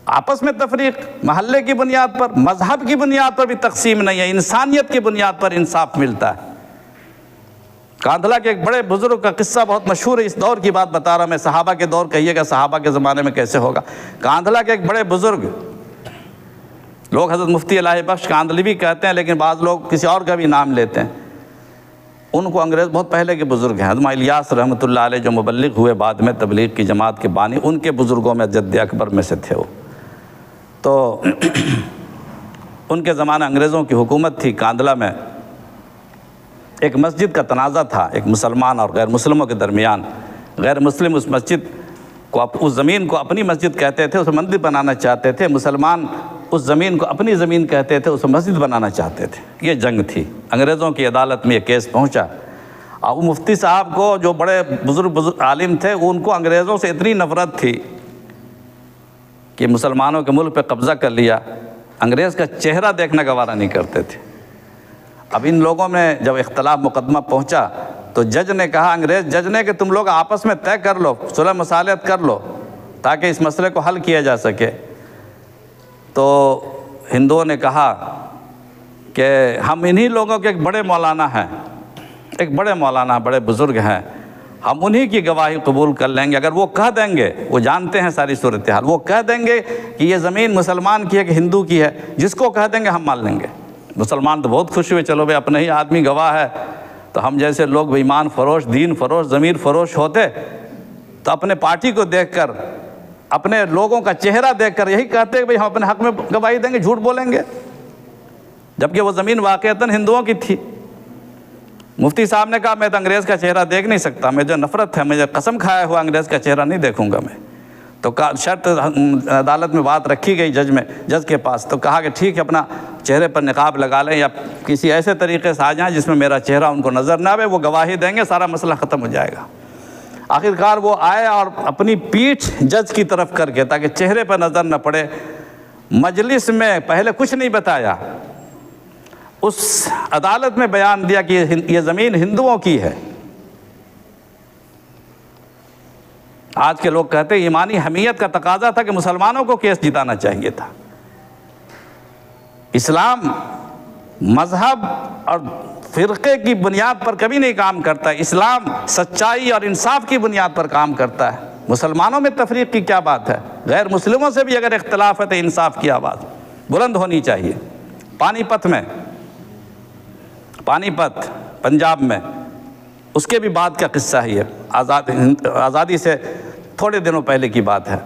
آپس میں تفریق محلے کی بنیاد پر، مذہب کی بنیاد پر بھی تقسیم نہیں ہے، انسانیت کی بنیاد پر انصاف ملتا ہے۔ کاندھلا کے ایک بڑے بزرگ کا قصہ بہت مشہور ہے، اس دور کی بات بتا رہا ہوں میں، صحابہ کے دور کہیے گا صحابہ کے زمانے میں کیسے ہوگا۔ کاندھلا کے ایک بڑے بزرگ، لوگ حضرت مفتی الہی بخش کاندھلوی کہتے ہیں لیکن بعض لوگ کسی اور کا بھی نام لیتے ہیں، ان کو انگریز، بہت پہلے کے بزرگ ہیں، حضرت الیاس رحمۃ اللہ علیہ جو مبلغ ہوئے بعد میں تبلیغ کی جماعت کے بانی، ان کے بزرگوں میں جد اکبر میں سے تھے وہ۔ تو ان کے زمانہ انگریزوں کی حکومت تھی، کاندھلا میں ایک مسجد کا تنازع تھا، ایک مسلمان اور غیر مسلموں کے درمیان۔ غیر مسلم اس مسجد کو، اس زمین کو اپنی مسجد کہتے تھے، اسے مندر بنانا چاہتے تھے، مسلمان اس زمین کو اپنی زمین کہتے تھے، اسے مسجد بنانا چاہتے تھے۔ یہ جنگ تھی، انگریزوں کی عدالت میں یہ کیس پہنچا، اور مفتی صاحب کو جو بڑے بزرگ عالم تھے، ان کو انگریزوں سے اتنی نفرت تھی کہ مسلمانوں کے ملک پہ قبضہ کر لیا، انگریز کا چہرہ دیکھنا گوارا نہیں کرتے تھے۔ اب ان لوگوں میں جب اختلاف مقدمہ پہنچا تو جج نے کہا، انگریز جج نے، کہ تم لوگ آپس میں طے کر لو، صلح مصالحت کر لو تاکہ اس مسئلے کو حل کیا جا سکے۔ تو ہندوؤں نے کہا کہ ہم انہی لوگوں کے ایک بڑے مولانا ہیں، ایک بڑے مولانا بڑے بزرگ ہیں، ہم انہی کی گواہی قبول کر لیں گے، اگر وہ کہہ دیں گے، وہ جانتے ہیں ساری صورتحال، وہ کہہ دیں گے کہ یہ زمین مسلمان کی ہے کہ ہندو کی ہے، جس کو کہہ دیں گے ہم مان لیں گے۔ مسلمان تو بہت خوش ہوئے، چلو بھائی اپنے ہی آدمی گواہ ہے۔ تو ہم جیسے لوگ ایمان فروش، دین فروش، ضمیر فروش ہوتے تو اپنے پارٹی کو دیکھ کر، اپنے لوگوں کا چہرہ دیکھ کر یہی کہتے کہ بھائی ہم اپنے حق میں گواہی دیں گے، جھوٹ بولیں گے، جبکہ وہ زمین واقعتاً ہندوؤں کی تھی۔ مفتی صاحب نے کہا، میں تو انگریز کا چہرہ دیکھ نہیں سکتا، مجھے نفرت ہے، مجھے قسم کھایا ہوا انگریز کا چہرہ نہیں دیکھوں گا میں۔ تو شرط عدالت میں بات رکھی گئی جج کے پاس، تو کہا کہ ٹھیک ہے، اپنا چہرے پر نقاب لگا لیں یا کسی ایسے طریقے سے آ جائیں جس میں میرا چہرہ ان کو نظر نہ آئے، وہ گواہی دیں گے، سارا مسئلہ ختم ہو جائے گا۔ آخرکار وہ آئے اور اپنی پیٹھ جج کی طرف کر کے، تاکہ چہرے پر نظر نہ پڑے، مجلس میں پہلے کچھ نہیں بتایا، اس عدالت میں بیان دیا کہ یہ زمین ہندوؤں کی ہے۔ آج کے لوگ کہتے ہیں ایمانی حمیت کا تقاضا تھا کہ مسلمانوں کو کیس جتانا چاہیے تھا۔ اسلام مذہب اور فرقے کی بنیاد پر کبھی نہیں کام کرتا ہے، اسلام سچائی اور انصاف کی بنیاد پر کام کرتا ہے۔ مسلمانوں میں تفریق کی کیا بات ہے؟ غیر مسلموں سے بھی اگر اختلاف ہے تو انصاف کی آواز بلند ہونی چاہیے۔ پانی پت پنجاب میں، اس کے بھی بعد کا قصہ ہی ہے، آزادی سے تھوڑے دنوں پہلے کی بات ہے۔